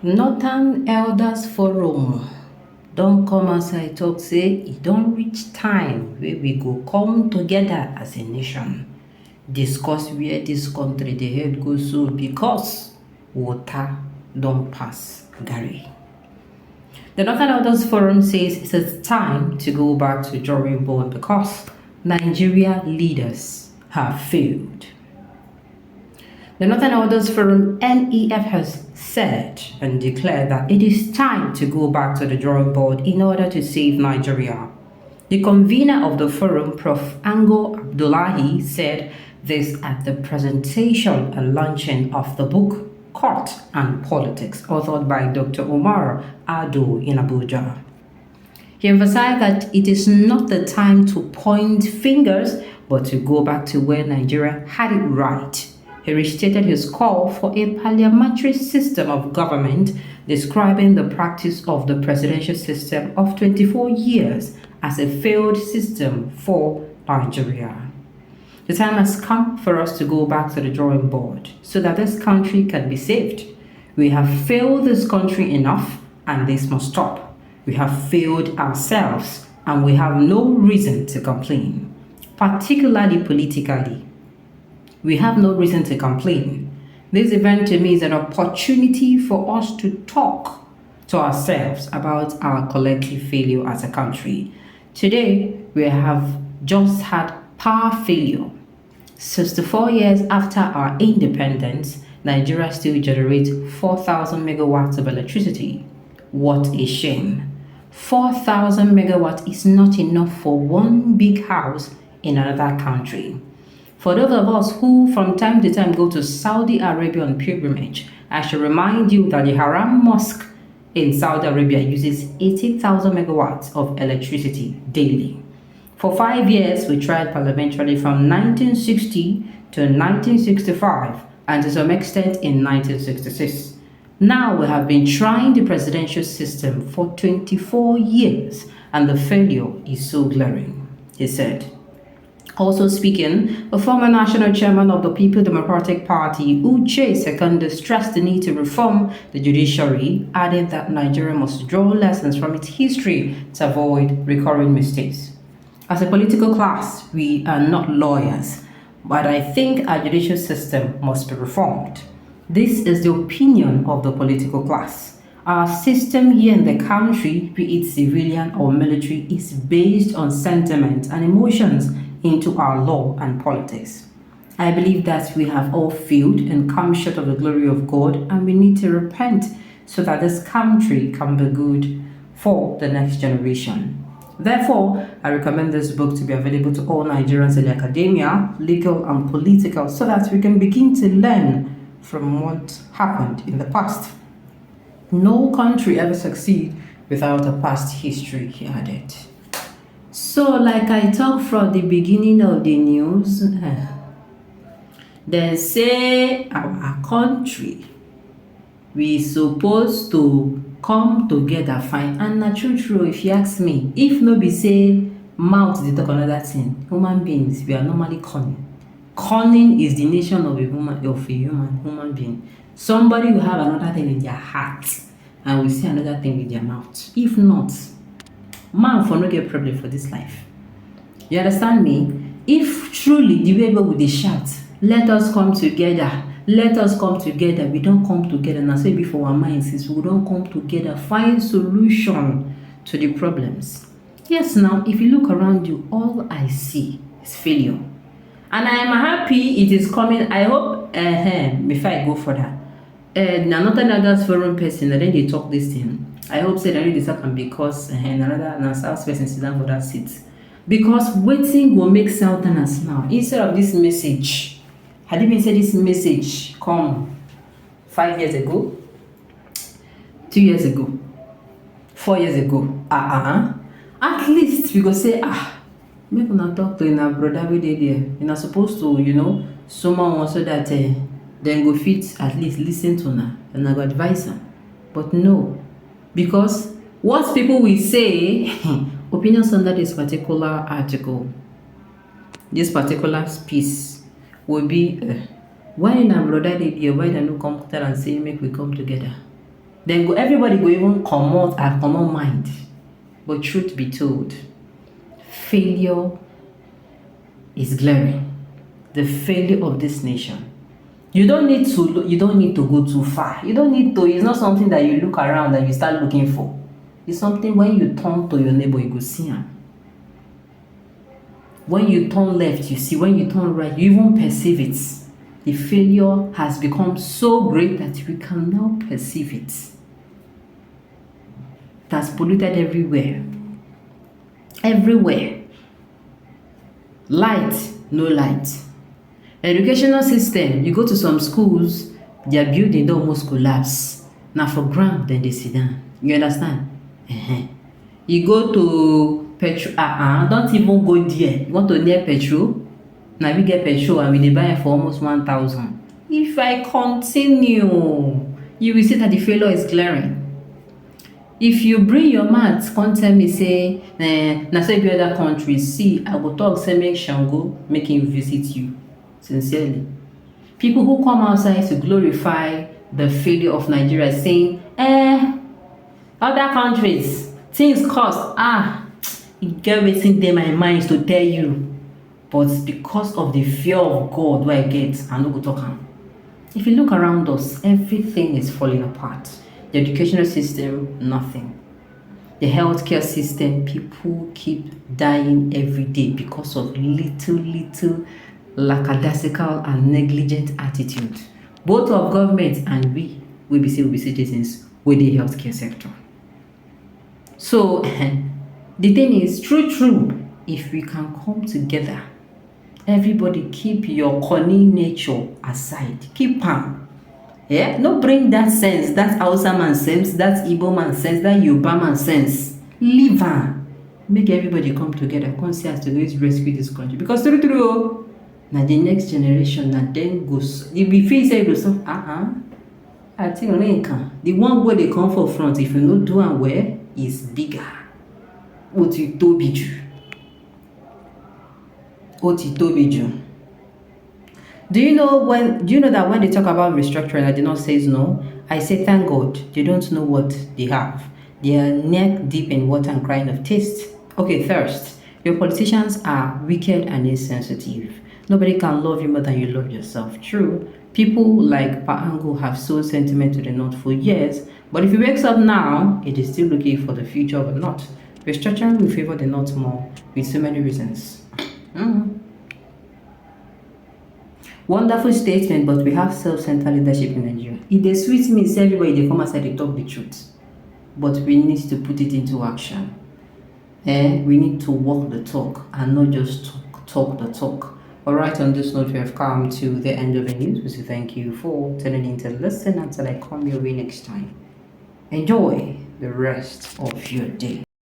Northern Elders Forum don come outside talk say e don reach time wey we go come together as a nation, discuss where dis country dey head go so because water don pass garri. The Northern Elders Forum says it is time to go back to drawing board because Nigeria leaders have failed. The Northern Elders Forum (NEF) has said and declared that it is time to go back to the drawing board in order to save Nigeria. The convener of the forum, Prof. Ango Abdullahi, said this at the presentation and launching of the book Court and Politics, authored by Dr. Omar Ado in Abuja. He emphasized that it is not the time to point fingers, but to go back to where Nigeria had it right. He restated his call for a parliamentary system of government, describing the practice of the presidential system of 24 years as a failed system for Nigeria. The time has come for us to go back to the drawing board so that this country can be saved. We have failed this country enough, and this must stop. We have failed ourselves, and we have no reason to complain, particularly politically. We have no reason to complain. This event to me is an opportunity for us to talk to ourselves about our collective failure as a country. Today, we have just had power failure. 64 years after our independence, Nigeria still generates 4,000 megawatts of electricity. What a shame. 4,000 megawatts is not enough for one big house in another country. For those of us who from time to time go to Saudi Arabia on pilgrimage, I should remind you that the Haram Mosque in Saudi Arabia uses 80,000 megawatts of electricity daily. For 5 years, we tried parliamentarily from 1960 to 1965 and to some extent in 1966. Now we have been trying the presidential system for 24 years and the failure is so glaring, he said. Also speaking, the former national chairman of the People Democratic Party, Uche Seconde, stressed the need to reform the judiciary, adding that Nigeria must draw lessons from its history to avoid recurring mistakes. As a political class, we are not lawyers, but I think our judicial system must be reformed. This is the opinion of the political class. Our system here in the country, be it civilian or military, is based on sentiment and emotions into our law and politics. I believe that we have all failed and come short of the glory of God, and we need to repent so that this country can be good for the next generation. Therefore, I recommend this book to be available to all Nigerians in academia, legal and political, so that we can begin to learn from what happened in the past. No country ever succeeds without a past history, he added. So, like I talked from the beginning of the news, they say our country, we supposed to come together fine. And na true, if you ask me, if no be say mouth dey talk another thing, human beings, we are normally cunning. Cunning is the nation of a human being. Somebody will have another thing in their heart and will say another thing with their mouth. If not, man for no get problem for this life. You understand me? If truly the way we dey shout, let us come together, let us come together, we don't come together. Now say before our minds is we don't come together, find solution to the problems. Yes, now if you look around you, all I see is failure. And I am happy it is coming. I hope before I go further. Another Elders Forum person, and then they talk this thing. I hope say that this happen because another South person sit down for that seat. Because waiting will make Southerners now. Instead of this message, had even said this message come 5 years ago, 2 years ago, 4 years ago. At least we go say, make una talk to una brother wey dey there. You're not supposed to, someone so that then go fit at least listen to una and I go advise am. But no, because what people will say, opinions under this particular article, this particular piece will be, why na brother dey there, why they no come tell and say make we come together? Then go everybody go even comot and comot mind. But truth be told, failure is glaring. The failure of this nation. You don't need to go too far. You don't need to. It's not something that you look around and you start looking for. It's something when you turn to your neighbor, you go see am. When you turn left, you see. When you turn right, you even perceive it. The failure has become so great that we can now perceive it. It has polluted everywhere. Everywhere. Light, no light. Educational system, you go to some schools, their building don almost collapse. Na for ground dem dey sit down. You understand? You go to petrol, don't even go there. You want to near petrol? Now we get petrol and we dey buy it for almost 1,000. If I continue, you will see that the failure is glaring. If you bring your mat, come tell me say, na so be other countries. See, I go talk say make Shango make him visit you. Sincerely. People who come outside to glorify the failure of Nigeria saying, other countries, things cost. You get wetin dey my mind to tell you. But because of the fear of God wey I get, I no go talk am. If you look around us, everything is falling apart. The educational system, nothing. The healthcare system, people keep dying every day because of little lackadaisical and negligent attitude. Both of government and we be citizens with the healthcare sector. So the thing is, true, if we can come together, everybody keep your cunning nature aside. Keep am. No bring that sense, that Hausa man sense, that Igbo man sense, that Yoruba man sense. Leave am. Make everybody come together, come see as to rescue this country. Because true, na the next generation, na dem go. If we feel say so, I think the one wey dey come for front, if you no do am well, is bigger. Ó ti tóbi jù. Do you know that when they talk about restructuring, I did not say no. I say thank God they don't know what they have. They are neck deep in water and crying of taste. Okay, thirst. Your politicians are wicked and insensitive. Nobody can love you more than you love yourself. True, people like Paango have sold sentiment to the North for years, but if he wakes up now, it is still looking for the future of the North. Restructuring will favor the North more with so many reasons. Wonderful statement, but we have self-centered leadership in Nigeria. It dey sweet me say everybody dey come outside dey talk the truth, but we need to put it into action. We need to walk the talk and not just talk the talk. Alright, on this note, we have come to the end of the news. We say thank you for tuning in to listen until I come your way next time. Enjoy the rest of your day.